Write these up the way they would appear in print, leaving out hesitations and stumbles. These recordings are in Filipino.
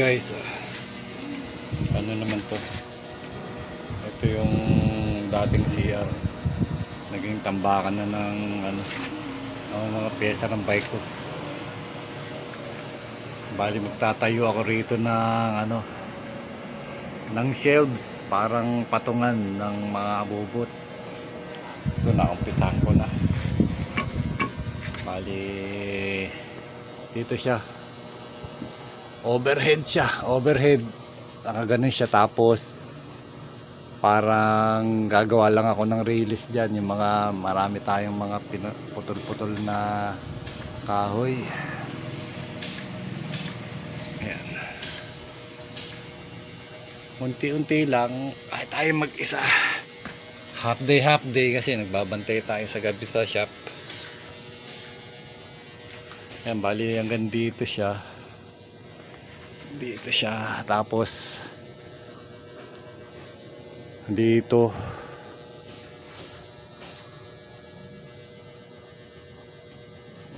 guys, ano naman to, ito yung dating CR, naging tambakan na ng mga pyesa ng bike ko. Bali magtatayo ako rito ng shelves, parang patungan ng mga abubot. Ito na, umpisahan ko na. Bali dito siya, overhead, nakaganon siya, tapos parang gagawa lang ako ng release dyan, yung mga marami tayong mga putol-putol na kahoy. Ayan, unti-unti lang, kahit tayo mag-isa, half day kasi nagbabantay tayo sa gabi sa shop. Ayan, bali hanggang dito siya, tapos dito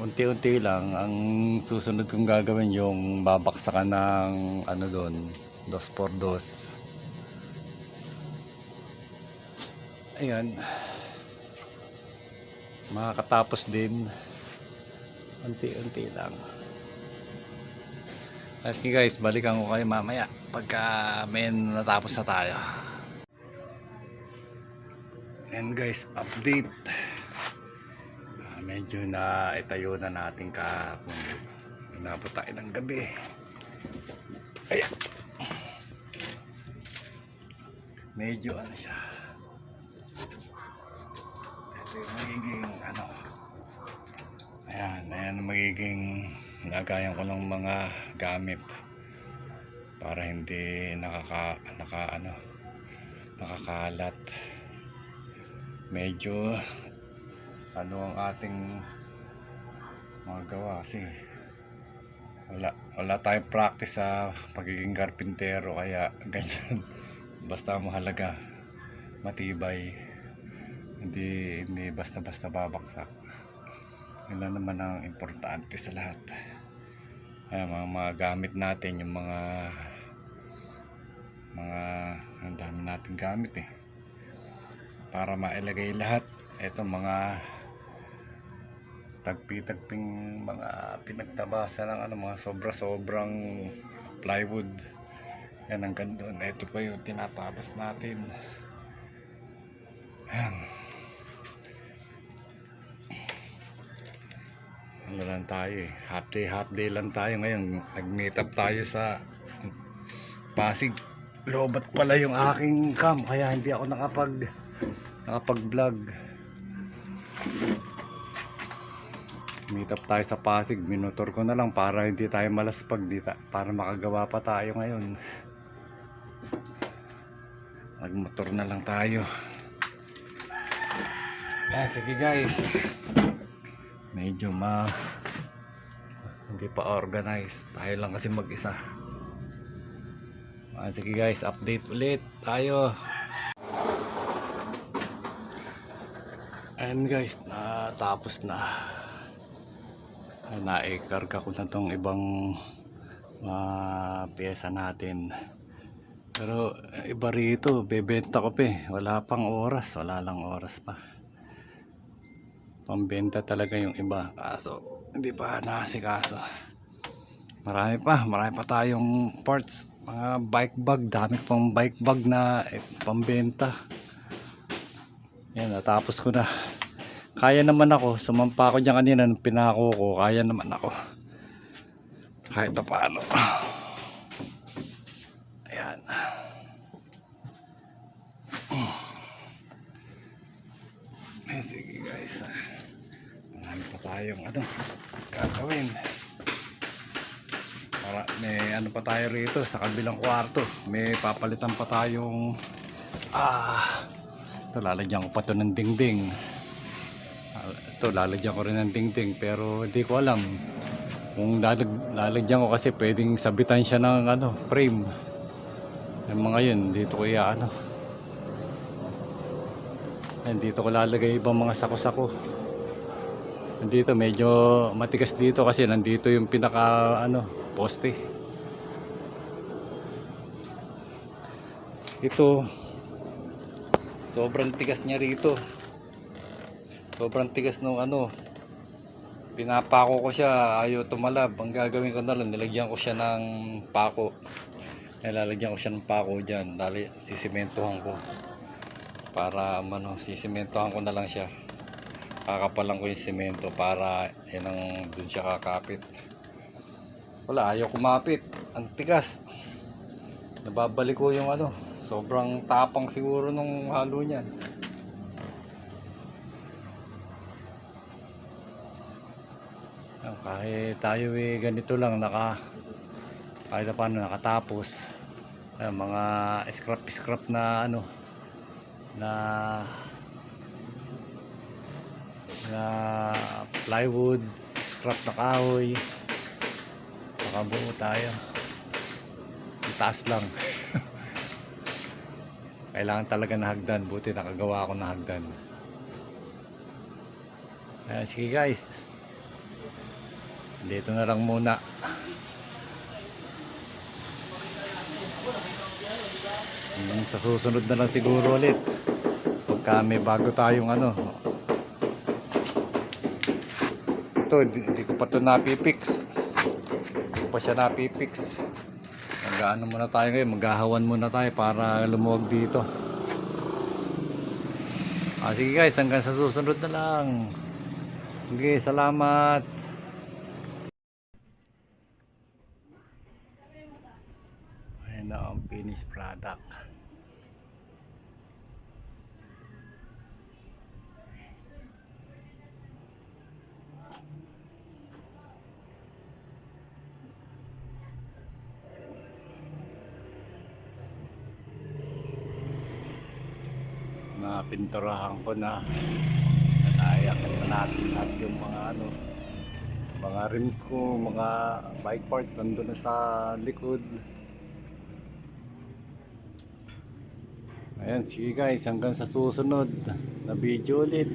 unti-unti lang. Ang susunod kong gagawin yung babaksakan ng doon, 2x2. Ayan, makakatapos din, unti-unti lang. Okay guys, balikan ko kayo mamaya pagka may natapos na tayo. And guys, update, medyo na itayo na natin kahapon, inabot tayo ng gabi. Ayan, medyo siya, ito yung magiging ayan magiging lagayan ko ng mga gamit para hindi nakakalat. Medyo ang ating mga gawa kasi wala tayong practice sa pagiging karpintero, kaya ganyan. Basta mahalaga matibay, hindi basta-basta babaksak. Yun lang naman ang importante sa lahat. Ayan, mga gamit natin, yung mga ang dami natin gamit para mailagay lahat. Ito mga tagpi-tagping mga pinagtabasa ng mga sobrang plywood. Yan, hanggang doon. Ito pa yung tinatapos natin. Ayan, lang tayo half day lang tayo ngayon. Nag-meet up tayo sa Pasig. Lobat pala yung aking cam, kaya hindi ako nakapag-vlog. Meet up tayo sa Pasig, minutor ko na lang para hindi tayo malaspag dito, para makagawa pa tayo ngayon. Nagmotor na lang tayo. Sige guys, medyo hindi pa organized, tayo lang kasi mag-isa. Sige guys, update ulit tayo. And guys, natapos na. Naikarga ko na tong ibang pyesa natin. Pero iba rito, bebenta ko pa wala lang oras pa. Pambenta talaga yung iba, kaso hindi pa nasikaso. Marami pa tayong parts, mga bike bag, dami pang bike bag na pambenta. Yan, natapos ko na. Kaya naman ako, sumampa ako dyan kanina, pinako ko, kaya naman ako kahit na paano. Ayan, sige guys, marami pa tayong gagawin. May pa tayo rito sa kabilang kwarto, may papalitan pa tayong ito, lalagyan ko pa ito ng dingding. Ito, lalagyan ko rin ng dingding, pero hindi ko alam kung lalagyan ko, kasi pwedeng sabitan siya ng frame. Yung mga yun, dito ko dito ko lalagay ibang mga sako-sako. Dito medyo matigas dito kasi nandito yung pinaka poste. Ito, sobrang tigas niya rito. Sobrang tigas nung ano. Pinapako ko siya, ayaw tumalab. Ang gagawin ko na lang, nilagyan ko siya ng pako. Nilalagyan ko siya ng pako dyan. Dali, sisimentohan ko. Para sisimentohan ko na lang siya. Kakapalan ko yung simento para yan ang dun siya kakapit. Wala, ayaw kumapit. Ang tigas. Nababalik ko yung ano. Sobrang tapang siguro nung halo niyan. Kahit tayo ganito lang kahit paano nakatapos. Mga scrap na ano na plywood, scrap na kahoy. Nakabuo tayo. Itaas lang. Kailangan talaga na hagdan. Buti nakagawa ako na hagdan. Sige guys. Dito na lang muna. Sa susunod na lang siguro ulit. Pagka may bago tayong ano. Ito, hindi ko pa ito napipix. Hindi ko pa siya napipix. Mag-ano muna tayo ngayon. Maghahawan muna tayo para lumuwag dito. Sige guys, hanggang sa susunod na lang. Sige, salamat. Ayan na ang finished product. Pinturahan ko na nanayak na natin lahat yung mga rims ko, mga bike parts nandun na sa likod. Ayan, sige guys, hanggang sa susunod na video ulit.